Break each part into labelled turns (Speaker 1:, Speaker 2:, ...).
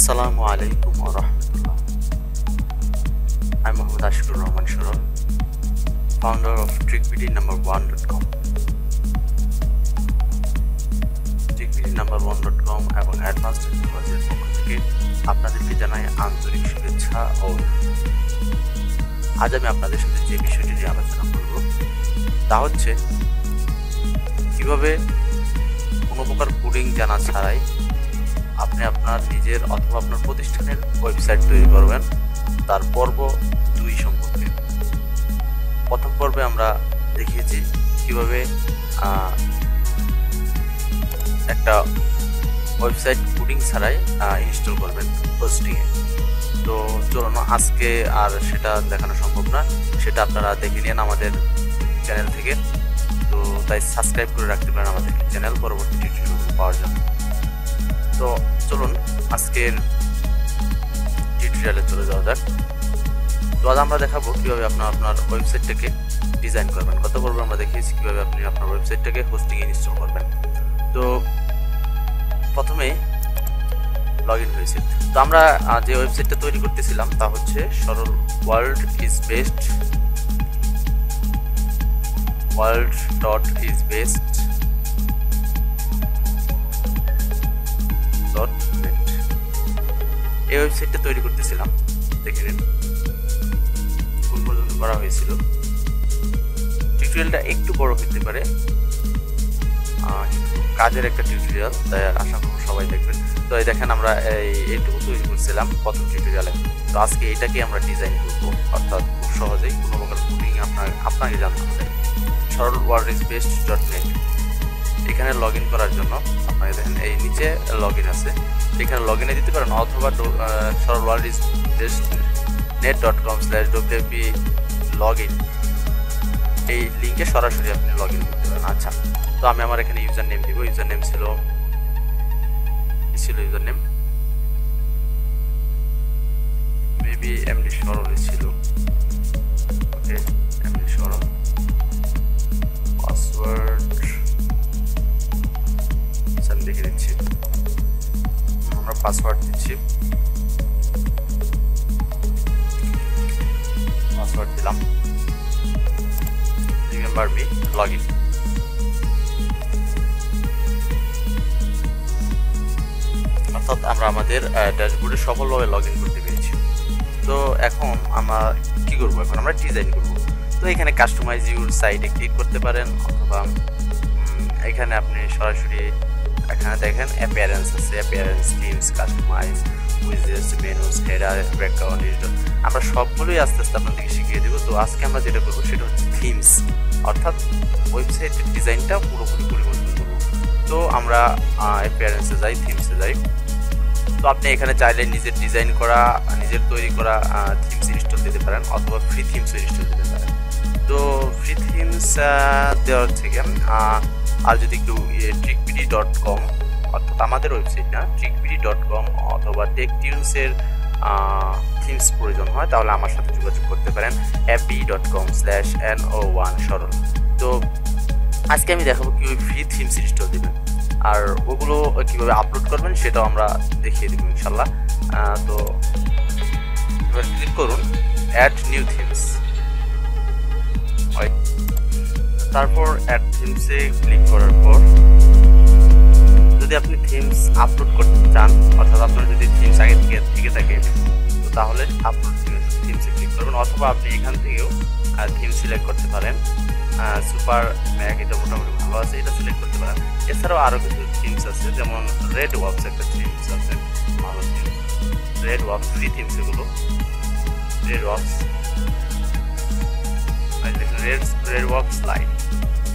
Speaker 1: Assalamu alaikum wa rahmatullah. I'm Muhammad Ashkur Rahman Sharon, founder of TrickBD1.com. TrickBD1.com এবং advanced টেকনোলজির পক্ষ থেকে আপনাদেরকে জানাই আন্তরিক শুভেচ্ছা ও আজ আমি আপনাদের সাথে যে বিষয়টি নিয়ে আলোচনা করব তা হচ্ছে কিভাবে কোনো প্রকার কোডিং জানা ছাড়াই আপনি আপনার নিজের অথবা আপনার প্রতিষ্ঠানের ওয়েবসাইট তৈরি করবেন তার পর্ব 2 সম্পর্কে। প্রথম পর্বে আমরা দেখিয়েছি কিভাবে একটা ওয়েবসাইট কোডিং ছাড়াই ইনস্টল করবেন হোস্টিংয়ে। তো চলুন আজকে আর সেটা দেখানো সম্ভব না, সেটা আপনারা দেখে নিন আমাদের চ্যানেল থেকে। তো তাই সাবস্ক্রাইব করে রাখতে পারেন আমাদের চ্যানেল পরবর্তী টিউটোরিয়াল পাওয়ার জন্য। তো চলুন আজকের টিউটোরিয়ালে চলে যাওয়া যাক। তো আজ আমরা দেখাবো কিভাবে আপনার ওয়েবসাইটটাকে ডিজাইন করবেন। গত পর্বে আমরা দেখিয়েছি কিভাবে আপনি আপনার ওয়েবসাইটটাকে হোস্টিং এ ইনস্টল করবেন। তো প্রথমে লগইন হয়েছে। তো আমরা যে ওয়েবসাইটটা তৈরি করতেছিলাম তা হচ্ছে সরল world.isbest.net। এই ওয়েবসাইটটা তৈরি করতেছিলাম, দেখে নিন কোন পর্যন্ত করা হয়েছিল। টিউটোরিয়ালটা একটু বড় হতে পারে, কাজের একটা টিউটোরিয়াল, তাই আশা করি সবাই দেখবেন। তো এই দেখেন আমরা এইটুকু তৈরি করছিলাম প্রথম টিউটোরিয়ালে। তো আজকে এটাকে আমরা ডিজাইন করবো, অর্থাৎ খুব সহজেই কোনো প্রকার কোডিং আপনাকে জানতে হবে। সরল world.isbest.net এখানে লগ ইন করার জন্য আপনাকে দেখেন এই নিচে লগ ইন আছে, এখানে লগ ইনে দিতে পারেন অথবা সরল world.isbest.net.com/wp-login এই লিঙ্কে সরাসরি আপনি লগ ইন করতে পারেন। আচ্ছা, তো আমি আমার এখানে ইউজার নেম দিব। ইউজার নেম ছিল ইউজার নেম মেবি এমডি সরল ছিল। ওকে, এমডি সরল। পাসওয়ার্ড আমি দেখে দিচ্ছি, আমরা পাসওয়ার্ড দিচ্ছি, পাসওয়ার্ড দিলাম। Remember me, log in. অর্থাৎ আমরা আমাদের ড্যাশবোর্ডে সফলভাবে লগ ইন করতে পেরেছি। তো এখন আমরা কি করবো? এখন আমরা ডিজাইন করবো। তো এখানে কাস্টমাইজ ইউর সাইটে ক্লিক করতে পারেন, অথবা এখানে আপনি সরাসরি এখানে দেখেন অ্যাপিয়ারেন্স আছে, appearance, themes, customise, widgets, menus, header, background, আমরা সবগুলোই আস্তে আস্তে আপনাদেরকে শিখিয়ে দেবো। তো আজকে আমরা যেটা করবো সেটা হচ্ছে থিমস, অর্থাৎ ওয়েবসাইটের ডিজাইনটা পুরোপুরি পরিবর্তন করবো। তো আমরা অ্যাপিয়ারেন্সে যাই, থিমসে যাই। তো আপনি এখানে চাইলে নিজের ডিজাইন করা, নিজের তৈরি করা থিমস ইনস্টল দিতে পারেন, অথবা ফ্রি থিমস ইনস্টল দিতে পারেন। তো ফ্রি থিমস দেওয়ার থেকে আর যদি কেউ TrickBD.com অর্থাৎ আমাদের ওয়েবসাইট না, TrickBD.com অথবা টেকটিউনসের থিমস প্রয়োজন হয় তাহলে আমার সাথে যোগাযোগ করতে পারেন fb.com/no1 সরল। তো আজকে আমি দেখাবো কীভাবে ফ্রি থিমস ইনস্টল দেবেন, আর ওগুলো কীভাবে আপলোড করবেন সেটাও আমরা দেখিয়ে দেবো ইনশাল্লাহ। তো এবার ক্লিক করুন অ্যাড নিউ থিমস, তারপর অ্যাড থিমসে ক্লিক করার পর যদি আপনি থিমস আপলোড করতে চান, অর্থাৎ আপনার যদি থিমস আগে থেকে থাকে তো তাহলে আপলোড থিমসে ক্লিক করবেন, অথবা আপনি এখান থেকেও থিম সিলেক্ট করতে পারেন। সুপার ম্যাক এটা মোটামুটি ভালো আছে, এটা সিলেক্ট করতে পারেন। এছাড়াও আরও কিছু থিমস আছে, যেমন রেড ওয়াপস একটা থিমস আছে, ভালো থিমস, রেড ওয়াপস ফ্রি থিমস, এগুলো রেড ওয়াপস, রেড ওয়াপস লাইট,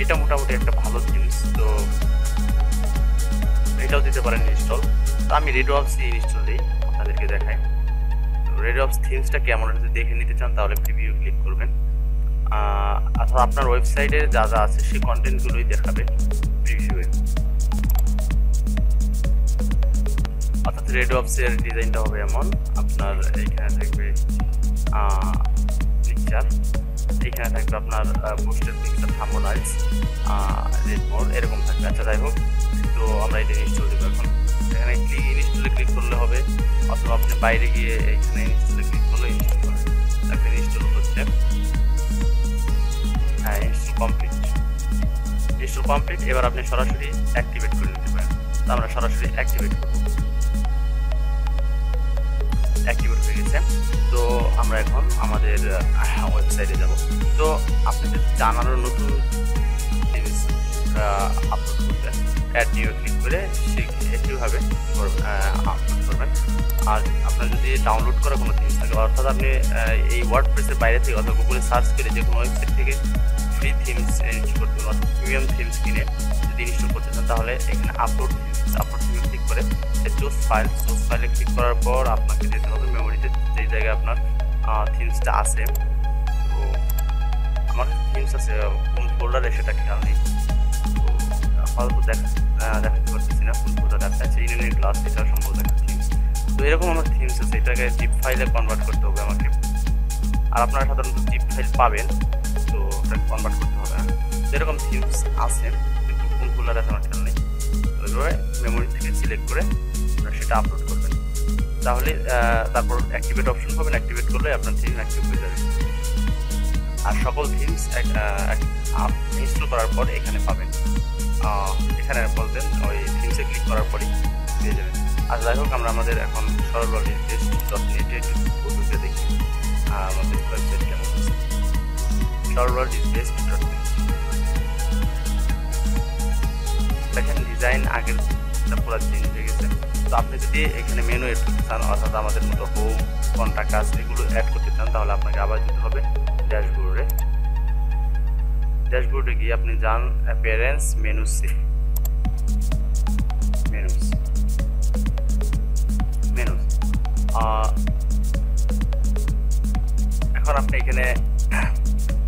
Speaker 1: এটা মোটামুটি একটা ভালো থিমস। তো এটাও দিতে পারেন ইনস্টল। তো আমি রেড ওয়াপসই ইনস্টল দিই, আপনাদেরকে দেখাই। রেড ওয়াপস থিমসটা কেমন যদি দেখে নিতে চান তাহলে প্রিভিউ ক্লিক করবেন, অথবা আপনার ওয়েবসাইটে যা যা আছে সেই কন্টেন্টগুলোই দেখাবে প্রিভিউয়ে। অর্থাৎ রেড ওয়াপসের ডিজাইনটা হবে এমন, আপনার এইখানে থাকবে পিকচার, এইখানে থাকবে আপনার পোস্টের পিকচার, থাম্বনেইলস, রেড মোড, এরকম থাকবে। আচ্ছা, যাই হোক, তো আমরা এটা ইনস্টল দেবো এখন। এখানে ইনস্টলে ক্লিক করলে হবে, অথবা আপনি বাইরে গিয়ে এখানে ইনস্টলে ক্লিক করলে ইনস্টল হবে। তারপরে ইনস্টল হচ্ছে, হ্যাঁ ইনস্টল কমপ্লিট। এবার আপনি সরাসরি অ্যাক্টিভেট করে নিতে পারেন। তো আমরা সরাসরি অ্যাক্টিভেট করব। অ্যাক্টিভেট হয়ে গেছে। তো আমরা এখন আমাদের ওয়েবসাইটে যাব। তো আপনি যদি চান আরও নতুন থিমস আপলোড করবেন, অ্যাড নিউ ক্লিক করে একইভাবে আপলোড করবেন। আর আপনার যদি ডাউনলোড করা কোনো থিমস থাকে, অর্থাৎ আপনি এই ওয়ার্ডপ্রেসের বাইরে থেকে অথবা গুগলে সার্চ করে যে কোনো ওয়েবসাইট থেকে ফ্রি থিমস ইনস্টল করতে পারেন, প্রিমিয়াম থিমস কিনে যদি ইনস্টল করতে চান, তাহলে এখানে আপলোড থিমে ক্লিক করে চুজ ফাইলে ক্লিক করার পর আপনাকে যেতে হবে মেমোরিতে, যেই জায়গায় আপনার থিমসটা আছে। তো আমার থিমস আছে কোন ফোল্ডারে সেটা খেয়াল নেই, তো আপাতত দেখাতে পারতেছি না কোন ফোল্ডারে আছে। আচ্ছা, ইউনিয়ন ক্লাস, এটা সম্ভবত একটা থিমস। তো এরকম আমার থিমস আছে, এটাকে জিপ ফাইলে কনভার্ট করতে হবে আমাকে। আর আপনারা সাধারণত জিপ ফাইল পাবেন, তো ওটাকে কনভার্ট করতে হবে না। এরকম থিমস আছে, কিন্তু কোন ফোল্ডারে আছে আমার খেয়াল নেই। ওইভাবে মেমোরি থেকে সিলেক্ট করে সেটা আপলোড করবেন, তাহলে তারপর অ্যাক্টিভেট অপশন পাবেন। অ্যাক্টিভেট করলে আপনার থিম অ্যাক্টিভ হয়ে যাবে। আর সকল থিমস ইনস্টল করার পর এখানে পাবেন, এখানে বলবেন ওই থিমসে ক্লিক করার পরই পেয়ে যাবেন। আর যাই হোক, আমরা আমাদের এখন সরলওয়ার্ল্ড.net দেখি আমাদের ওয়েবসাইট কেমন আছে। সরলওয়ার্ল্ড.net দেখেন, ডিজাইন আগের পুরো চেঞ্জ হয়ে গেছে। তো আপনি যদি এখানে মেনু এড করতে চান, অর্থাৎ আমাদের মতো হোম, কন্টাক্ট আস এগুলো অ্যাড করতে চান, তাহলে আপনাকে আবার যেতে হবে ড্যাশবোর্ডে গিয়ে আপনি যান অ্যাপিয়ারেন্স, মেনুস। এখন আপনি এখানে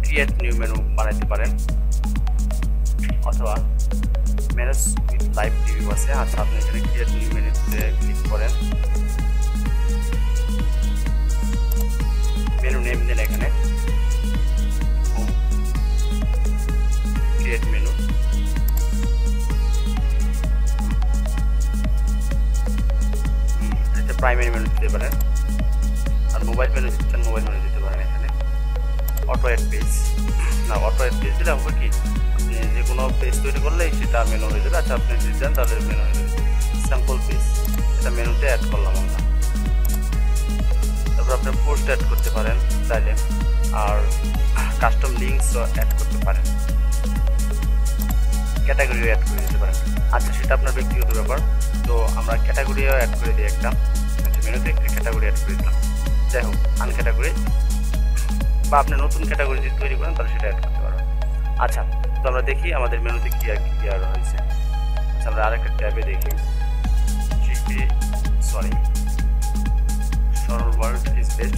Speaker 1: ক্রিয়েট নিউ মেনু বানাইতে পারেন, অথবা মেনুস উইথ লাইভ টিভি আছে। আচ্ছা, আপনি এখানে ক্রিয়েট নিউ মেনুতে ক্লিক করেন, মেনু নেম দেন এখানে ক্রিয়েট মেনু। এটা প্রাইমারি মেনু দিতে পারেন, আর মোবাইল মেনু দিতে চান মোবাইল মেনু দিতে পারেন। এখানে অটো অ্যাড পেজ দিলে হবে কি, আপনি যে কোনো পেজ তৈরি করলেই সেটা মেনু হয়ে যাবে। আচ্ছা, আপনি যদি চান তাহলে মেনু হয়ে যাবে। স্যাম্পল পেজ, এটা মেনুতে অ্যাড করলাম আমরা। তারপর আপনি পোস্ট অ্যাড করতে পারেন চাইলে, আর কাস্টম লিঙ্কসও অ্যাড করতে পারেন, ক্যাটাগরিও অ্যাড করে দিতে পারেন। আচ্ছা, সেটা আপনার ব্যক্তিগত ব্যাপার। তো আমরা ক্যাটাগরিও অ্যাড করে দিই একটা। আচ্ছা, মেনুতে একটা ক্যাটাগরি অ্যাড করে দিলাম। যাই হোক, আনক্যাটাগরি বা আপনি নতুন ক্যাটাগরি যদি তৈরি করেন তাহলে সেটা অ্যাড করতে পারবেন। আচ্ছা, তো আমরা দেখি আমাদের মেনুতে কি আর হয়েছে। আচ্ছা, আমরা আরেকটা ট্যাবে দেখি, সরলওয়ার্ল্ড.net।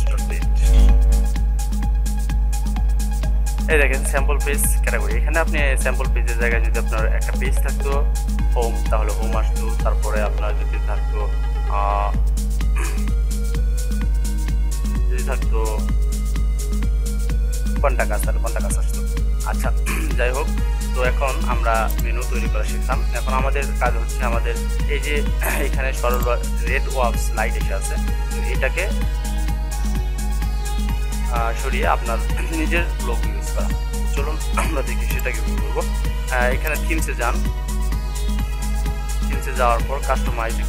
Speaker 1: এই দেখেন স্যাম্পল পেজ ক্যাটাগরি। এখানে আপনি স্যাম্পল পেজের জায়গায় যদি আপনার একটা পেজ থাকতো হোম, তাহলে হোম আসতো। তারপরে আপনার যদি থাকতো কন্টাক্ট আসতো। আচ্ছা, যাই হোক, তো এখন আমরা মেনু তৈরি করা শিখলাম। এখন আমাদের কাজ হচ্ছে, আমাদের এই যে এখানে সরল রেড ওয়ার্কস লাইট এসে আছে, তো এটাকে সরিয়ে আপনার নিজের লোগো ইউজ করা। চলুন আমরা দেখি সেটা কিভাবে করবো। এখানে থিমসে যান, থিমসে যাওয়ার পর কাস্টমাইজে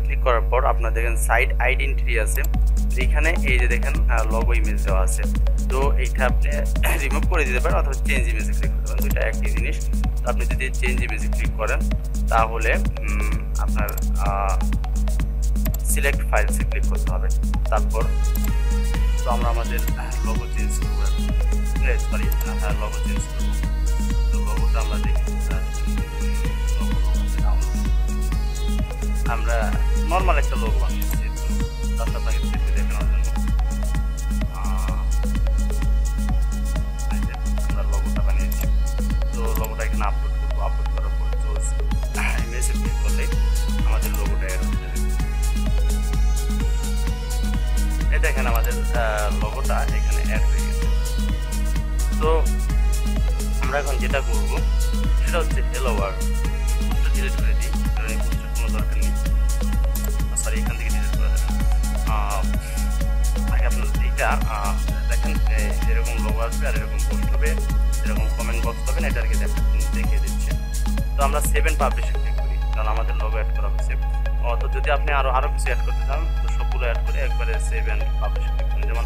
Speaker 1: ক্লিক করার পর আপনার দেখেন সাইট আইডেন্টিটি আছে। এইখানে এই যে দেখেন লোগো ইমেজ দেওয়া আছে, তো এইটা আপনি রিমুভ করে দিতে পারেন অথবা চেঞ্জ ইমেজে ক্লিক করতে পারেন, দুইটা একই জিনিস। তো আপনি যদি চেঞ্জ ইমেজে ক্লিক করেন তাহলে আপনার সিলেক্ট ফাইলসে ক্লিক করতে হবে। তারপর তো আমরা আমাদের লোগো চেঞ্জ করবো, লোগো চেঞ্জ করবো। তো লোগোটা আমরা দেখি, আমরা নর্মাল একটা লোগো বানিয়েছি, তারপর আপনাকে দেখানোর জন্য আমরা লোগোটা বানিয়েছি। তো লোগোটা এখানে আপলোড করবো, আপলোড করার পর ইমেজে ক্লিক করলে আমাদের লোগোটা অ্যাড হয়ে যাবে। দেখেন আমাদের লোগোটা এখানে অ্যাড হয়ে গেছে। তো আমরা এখন যেটা করব সেটা হচ্ছে হ্যালো ওয়ার্ল্ড। পোস্টটা ডিলিট করে দিই, কারণ এই পোস্টের কোনো দরকার নেই। সরি, এখান থেকে ডিলিট করে দেবেন। আগে আপনার এইটা দেখেন এরকম লোগো আসবে আর এরকম পোস্ট হবে, এরকম কমেন্ট বক্স পাবেন, এটা আর কি দেখিয়ে দিচ্ছে। তো আমরা সেভ এন্ড পাবলিশে ক্লিক করি, কারণ আমাদের লোগো অ্যাড করা হচ্ছে। তো যদি আপনি আরও কিছু অ্যাড করতে চান তো সবগুলো অ্যাড করে একবারে সেভ এন্ড পাবলিশে ক্লিক করেন। যেমন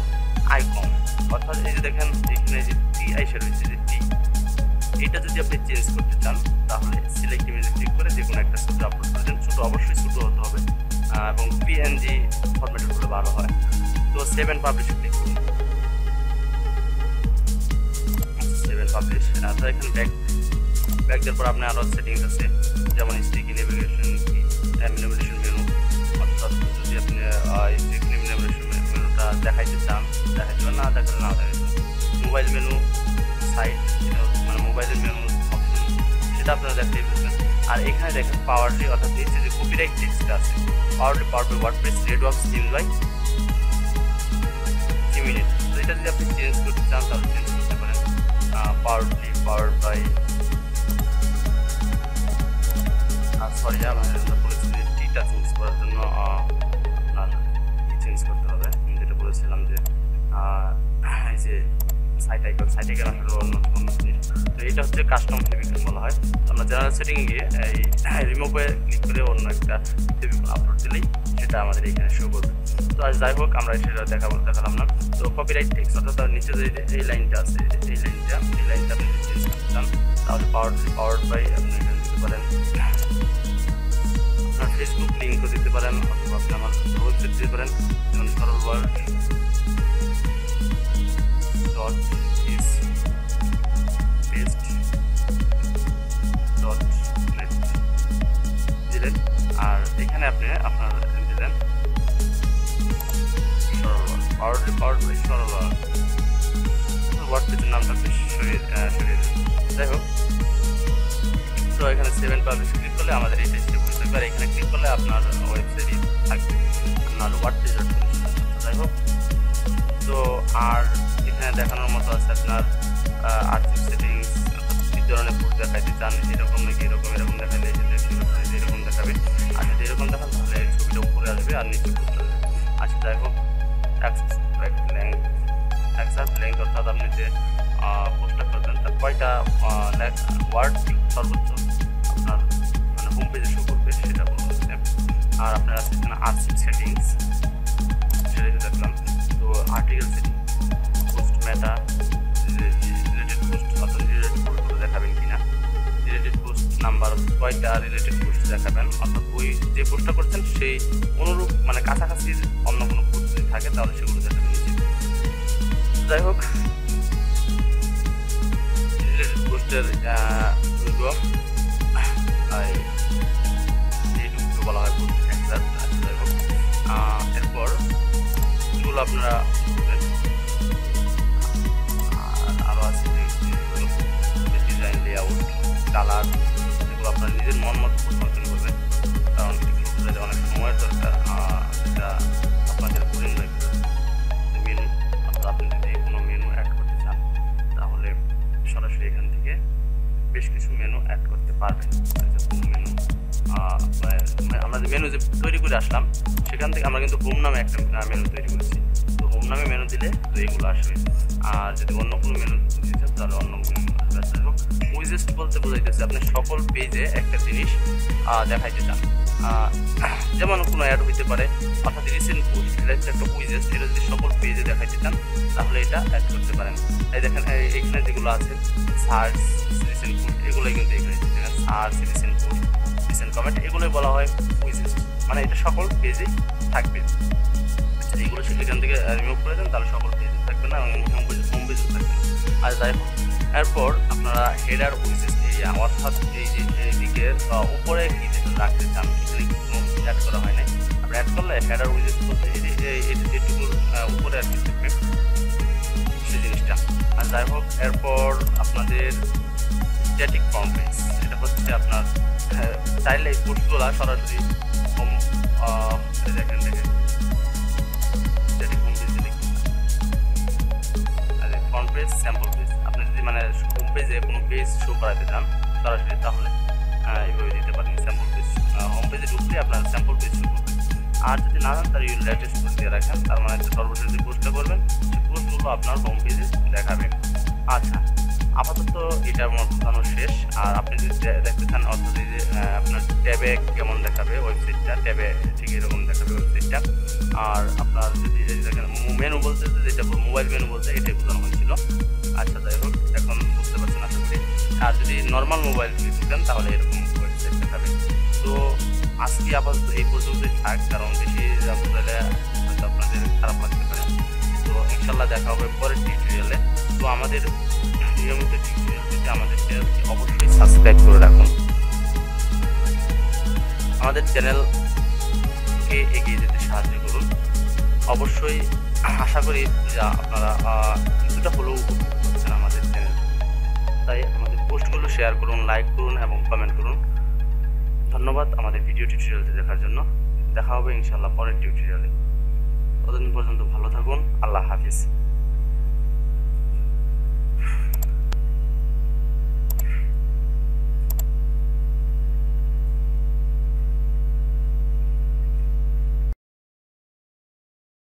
Speaker 1: আইকন, অর্থাৎ এই যে দেখেন এখানে যে টি আইসা রয়েছে, যে টি, এটা যদি আপনি চেঞ্জ করতে চান তাহলে সিলেক্ট ইমেজে ক্লিক করে যে কোনো একটা ছবি আপলোড করে দেন। ছোটো, অবশ্যই ছোটো হতে হবে এবং পিএনজি ফরম্যাটে করলে ভালো হয়। তো সেভ এন্ড পাবলিশে ক্লিক করুন, সেভ এন্ড পাবলিশ। তো এখানে ব্যাক দেওয়ার পর আপনার আরও সেটিংস আছে, যেমন স্টিকি নেভিগেশন, নেভিগেশন মেনু। অর্থাৎ যদি আপনি স্টিকি নেভিগেশন মেনুটা দেখাইতে চান, দেখাইতে না দেখালে না দেখাইতে, মোবাইল মেনু সাইট, মানে মোবাইলের মেনু অপশন, সেটা আপনারা দেখাই বুঝবেন। আর এখানে দেখেন পাওয়ারলি, অর্থাৎ নিচে যে কপিরাইট টেক্সটটা আছে, পাওয়ারলি ওয়ার্ডপ্রেস রেডওয়ার্কস থিম বাই 3 মিনিট। তো এটা যদি আপনি চেঞ্জ করতে চান তাহলে চেঞ্জ করতে পারেন। পাওয়ার্ড বাই, সরি আমি বলেছি যে টিটা চেঞ্জ করার জন্য আপনার চেঞ্জ করতে হবে। আমি যেটা বলেছিলাম যে এই যে সাইট আইকন আসলে অন্য জিনিস। তো এটা হচ্ছে কাস্টম ফেভিকন বলা হয়। আমরা জেনারেল সেটিং গিয়ে এই রিমুভে ক্লিক করে অন্য একটা ফেভিকন আপলোড দিলেই সেটা আমাদের এখানে শো করবে। তো আজ যাই হোক, আমরা সেটা দেখালাম না। তো কপিরাইট টেক্সট, অর্থাৎ তার নিচে যে এই লাইনটা আছে, এই লাইনটা আপনি যদি চেঞ্জ করতে চান তাহলে পাওয়ার্ড বাই আপনি এখানে দিতে পারেন, আপনার ফেসবুক লিঙ্কও দিতে পারেন, অথবা আপনি আমার ওয়েবসাইট দিতে পারেন, যেমন সরল ওয়ার্ল্ড দিলেন। আর এখানে আপনি আপনার দিলেন সরল ওয়ার্ডপ্রেসের নামটা সরিয়ে যাই হোক। তো এখানে সেভ এন্ড পাবলিশ ক্লিক করলে আমাদের এই টেক্সটে বসে থাকবে, আর এখানে ক্লিক করলে আপনার ওয়েবসাইটই থাকবে, আপনার ওয়ার্ডপ্রেস। যাই হোক, তো আর এখানে দেখানোর মতো আছে আপনার আর্থিক সেটিংস, কি ধরনের পোস্ট দেখাইতে চান, এরকম নাকি এরকম দেখালে এরকম দেখাবে। আর যদি এরকম দেখান তাহলে ছবিটা উপরে আসবে আর নিচে পোস্ট আসবে। আচ্ছা, যাই হোক, এক্সাক্ট লেংথ, অর্থাৎ আপনি যে পোস্টটা করবেন তার কয়টা ওয়ার্ড সর্বোচ্চ আপনার মানে হোম পেজে শো করবে সেটা বলা হচ্ছে। আর আপনার আছে এখানে আর্থিক সেটিংস, সেটা দেখলাম। তো আর্টিকেল সেটিং, পোস্ট মেটা, রিলেটেড পোস্ট, অর্থাৎ রিলেটেড পোস্টগুলো দেখাবেন কিনা, রিলেটেড পোস্ট নাম্বার, কয়টা রিলেটেড পোস্ট দেখাবেন, অর্থাৎ ওই যে পোস্টটা করছেন সেই অনুরূপ মানে কাছাকাছি অন্য কোনো পোস্ট যদি থাকে তাহলে সেগুলো দেখাবেন নিচে। যাই হোক, রিলেটেড পোস্টের এইটুকু বলা হয় পোস্ট এক্সাক্ট। যাই হোক, এরপর এগুলো আপনারা আরও আছে ডিজাইন, লেআউট, কালার, এগুলো আপনার নিজের মন মতো পরিবর্তন করবেন, কারণ এগুলো বোঝাতে অনেক সময়ের দরকার। এটা আপনাদের বোরিং লাগবে। মেনু, অর্থাৎ আপনি যদি কোনো মেনু অ্যাড করতে চান তাহলে সরাসরি এখান থেকে বেশ কিছু মেনু অ্যাড করতে পারবেন। মেনু আমরা যে মেনু যে তৈরি করে আসলাম সেখান থেকে আমরা কিন্তু হোম নামে একটা মেনু তৈরি করেছি। তো হোম নামে মেনু দিলে তো এইগুলো আসবে। আর যদি অন্য কোনো মেনু দিতে চান তাহলে অন্য কোনো মেনু আসবে। যাই হোক, উইজেস্ট বলতে বোঝাইতেছে আপনি সকল পেজে একটা জিনিস দেখাইতে চান। যেমন কোনো অ্যাড হইতে পারে, অর্থাৎ রিসেন্ট পোস্ট, এটা হচ্ছে একটা উইজেস্ট, এটা যদি সকল পেজে দেখাইতে চান তাহলে এটা অ্যাড করতে পারেন। এই দেখেন এখানে যেগুলো আছে সার্চ, রিসেন্ট পোস্ট, এগুলোই কিন্তু এখানে দেখেন search, recent post, recent comment, এগুলোই বলা হয় উইজেস্ট, মানে এটা সকল পেজেই থাকবে। এইগুলো সেখান থেকে রিমুভ করে দেন তাহলে সকল পেজে থাকবে না এবং হোম পেজে থাকবে। আর যাই হোক, এরপর আপনারা হেডার উইজেস্ট এরিয়া, অর্থাৎ এই যে এইদিকে উপরে কি রাখতে চান, এখানে কোনো অ্যাড করা হয় নাই। আপনি অ্যাড করলে হেডার উইজেস্ট বলতে এইটুকুর উপরে আর কি থাকবে সেই জিনিসটা। আর যাই হোক, এরপর আপনাদের স্ট্যাটিক ফর্ম পেজ, এটা হচ্ছে আপনার চাইলে এই পোস্টগুলো সরাসরি হোম দেখেন static home page page, sample page. আপনি যদি মানে হোম পেজে কোনো পেজ শো করাতে চান সরাসরি, তাহলে এইভাবে দিতে পারেন স্যাম্পল পেজ। হোম পেজে ঢুকলে আপনার স্যাম্পল পেজ শো করবে। আর যদি না জান তার লেটেস্ট পোস্ট দিয়ে রাখেন, তার মানে সর্বশেষ যে পোস্টটা করবেন সেই পোস্টগুলো আপনার হোম পেজে দেখাবে। আচ্ছা, আপাতত এটার বোঝানো শেষ। আর আপনি যদি দেখতে চান অর্থাৎ এই যে আপনার ট্যাবে কেমন দেখাবে ওয়েবসাইটটা, ট্যাবে ঠিক এরকম দেখাবে ওয়েবসাইটটা। আর আপনার যদি দেখেন মেনু বলতে যেটা মোবাইল মেনু বলতে এটাই বোঝানো হয়েছিল। আচ্ছা, যাই হোক, এখন বুঝতে পারছেন আশা করি। আর যদি নর্মাল মোবাইল যদি ঢুকেন তাহলে এরকম ওয়েবসাইট দেখাবে। তো আজকে আপাতত এই পর্যন্তই থাক, কারণ বেশি বোঝালে হয়তো আপনাদের খারাপ লাগতে পারে। তো ইনশাল্লাহ দেখা হবে পরের টিউটোরিয়ালে। তো আমাদের নিয়মিত টিউটোরিয়াল পেতে আমাদের চ্যানেলকে অবশ্যই সাবস্ক্রাইব করে রাখুন। আমাদের চ্যানেলকে এগিয়ে যেতে সাহায্য করুন। অবশ্যই আশা করি যে আপনারা কিছুটা হলেও উপকৃত হচ্ছেন আমাদের চ্যানেল। তাই আমাদের পোস্টগুলো শেয়ার করুন, লাইক করুন এবং কমেন্ট করুন। ধন্যবাদ আমাদের ভিডিও টিউটোরিয়ালটি দেখার জন্য। দেখা হবে ইনশাআল্লাহ পরের টিউটোরিয়ালে। ততদিন পর্যন্ত ভালো থাকুন। আল্লাহ হাফিজ।